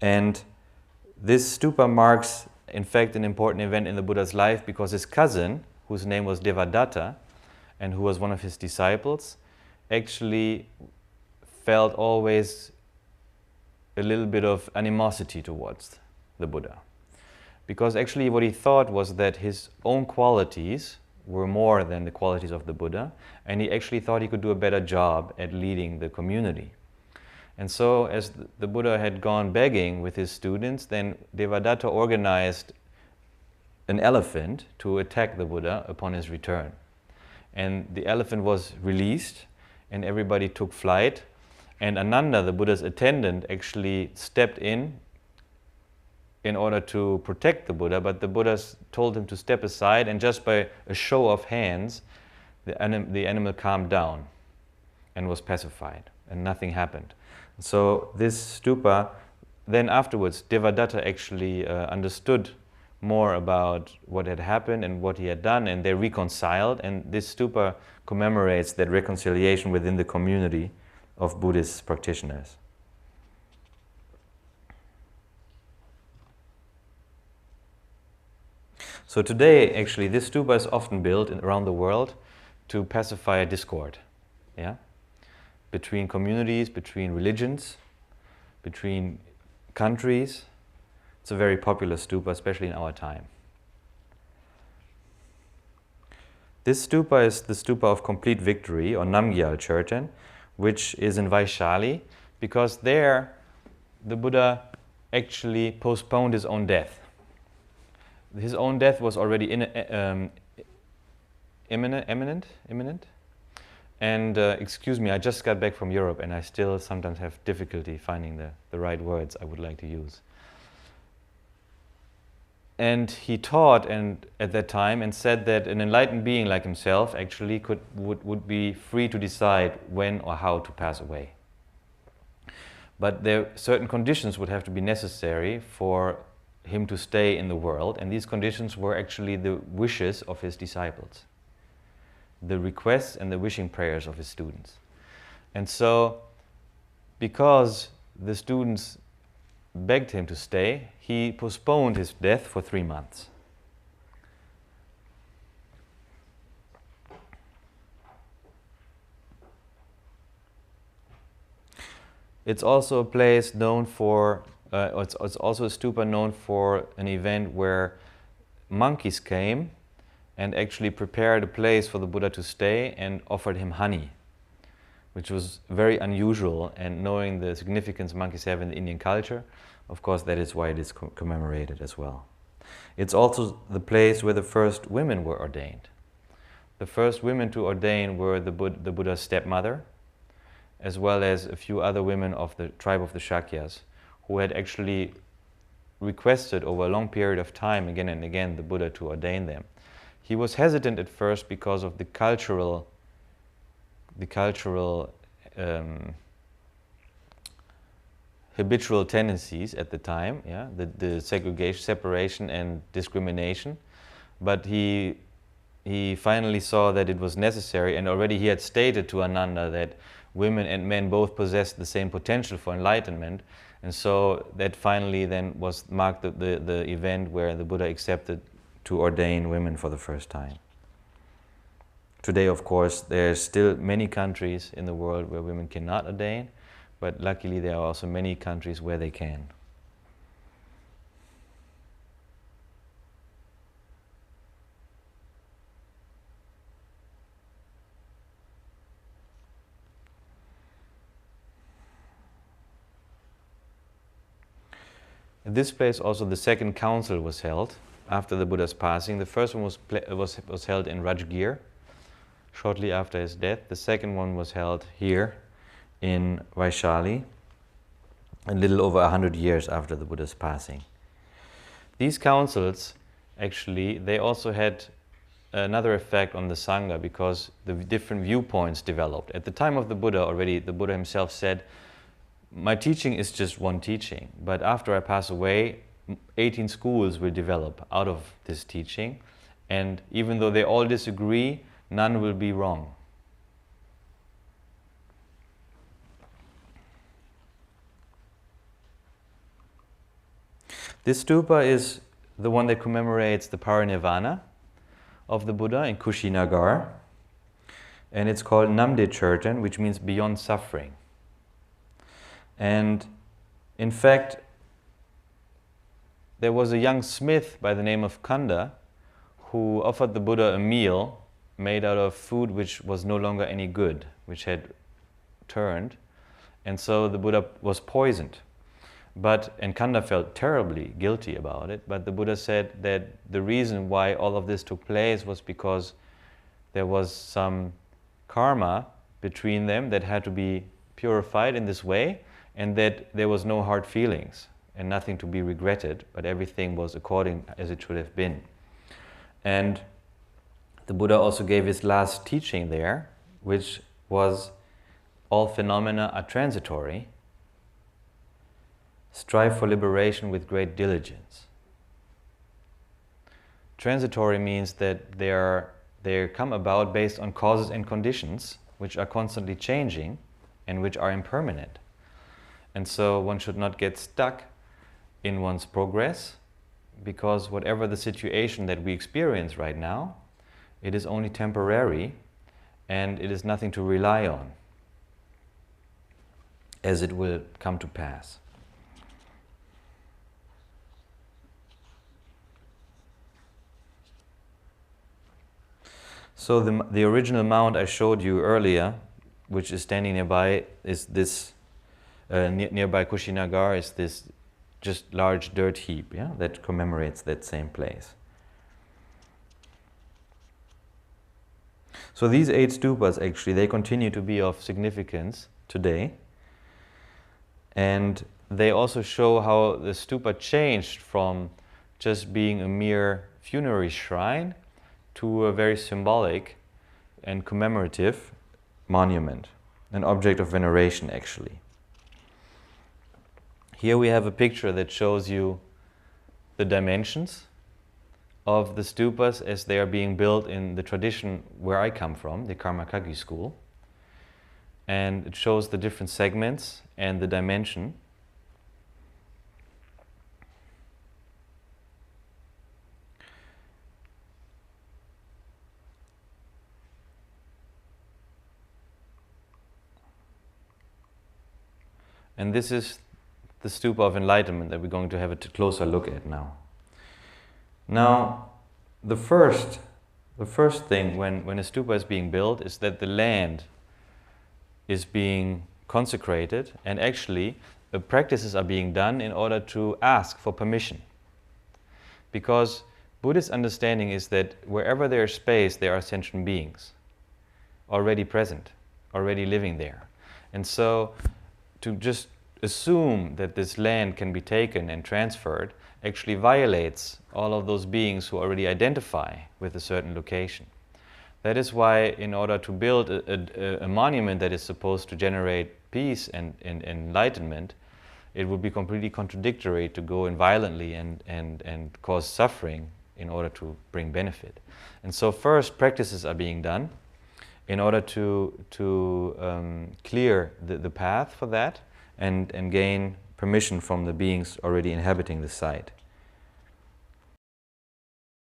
And this stupa marks, in fact, an important event in the Buddha's life, because his cousin, whose name was Devadatta, and who was one of his disciples, actually felt always a little bit of animosity towards the Buddha. Because actually what he thought was that his own qualities were more than the qualities of the Buddha, and he actually thought he could do a better job at leading the community. And so as the Buddha had gone begging with his students, then Devadatta organized an elephant to attack the Buddha upon his return. And the elephant was released, and everybody took flight. And Ananda, the Buddha's attendant, actually stepped in order to protect the Buddha, but the Buddha told him to step aside, and just by a show of hands, the animal calmed down and was pacified, and nothing happened. So this stupa, then afterwards, Devadatta actually understood more about what had happened and what he had done, and they reconciled, and this stupa commemorates that reconciliation within the community of Buddhist practitioners. So today, actually, this stupa is often built around the world to pacify a discord, yeah? Between communities, between religions, between countries. It's a very popular stupa, especially in our time. This stupa is the stupa of complete victory, or Namgyal Churten, which is in Vaishali, because there the Buddha actually postponed his own death. His own death was already imminent. And excuse me, I just got back from Europe, and I still sometimes have difficulty finding the right words I would like to use. And he taught at that time and said that an enlightened being like himself actually would be free to decide when or how to pass away. But certain conditions would have to be necessary for him to stay in the world, and these conditions were actually the wishes of his disciples, the requests and the wishing prayers of his students. And so, because the students begged him to stay, he postponed his death for 3 months. It's also a place known for, it's also a stupa known for an event where monkeys came and actually prepared a place for the Buddha to stay and offered him honey, which was very unusual, and knowing the significance monkeys have in the Indian culture, of course that is why it is commemorated as well. It's also the place where the first women were ordained. The first women to ordain were the Buddha's stepmother, as well as a few other women of the tribe of the Shakyas, who had actually requested over a long period of time, again and again, the Buddha to ordain them. He was hesitant at first because of the cultural habitual tendencies at the time, yeah, the segregation, separation and discrimination. But he finally saw that it was necessary, and already he had stated to Ananda that women and men both possessed the same potential for enlightenment, and so that finally then marked the event where the Buddha accepted to ordain women for the first time. Today, of course, there's still many countries in the world where women cannot ordain, but luckily there are also many countries where they can. In this place also the second council was held after the Buddha's passing. The first one was held in Rajgir shortly after his death. The second one was held here in Vaishali a little over 100 years after the Buddha's passing. These councils, actually, they also had another effect on the Sangha, because the different viewpoints developed. At the time of the Buddha already, the Buddha himself said, my teaching is just one teaching, but after I pass away, 18 schools will develop out of this teaching, and even though they all disagree, none will be wrong. This stupa is the one that commemorates the parinirvana of the Buddha in Kushinagar. And it's called Namdechirtan, which means beyond suffering. And in fact, there was a young smith by the name of Kanda who offered the Buddha a meal made out of food which was no longer any good, which had turned. And so the Buddha was poisoned. And Kanda felt terribly guilty about it, but the Buddha said that the reason why all of this took place was because there was some karma between them that had to be purified in this way, and that there was no hard feelings and nothing to be regretted, but everything was according as it should have been. And the Buddha also gave his last teaching there, which was, all phenomena are transitory. Strive for liberation with great diligence. Transitory means that they come about based on causes and conditions, which are constantly changing and which are impermanent. And so one should not get stuck in one's progress, because whatever the situation that we experience right now, it is only temporary and it is nothing to rely on, as it will come to pass. So the original mound I showed you earlier, which is standing nearby, is this, nearby Kushinagar, is this just large dirt heap, yeah, that commemorates that same place. So these 8 stupas, actually, they continue to be of significance today. And they also show how the stupa changed from just being a mere funerary shrine to a very symbolic and commemorative monument, an object of veneration, actually. Here we have a picture that shows you the dimensions of the stupas as they are being built in the tradition where I come from, the Karmakagi school. And it shows the different segments and the dimension. And this is the stupa of enlightenment that we're going to have a closer look at now. Now, the first thing when a stupa is being built is that the land is being consecrated, and actually the practices are being done in order to ask for permission. Because Buddhist understanding is that wherever there is space, there are sentient beings already present, already living there. And so to just assume that this land can be taken and transferred actually violates all of those beings who already identify with a certain location. That is why, in order to build a monument that is supposed to generate peace and enlightenment, it would be completely contradictory to go in violently and cause suffering in order to bring benefit. And so first, practices are being done in order to clear the path for that and gain permission from the beings already inhabiting the site.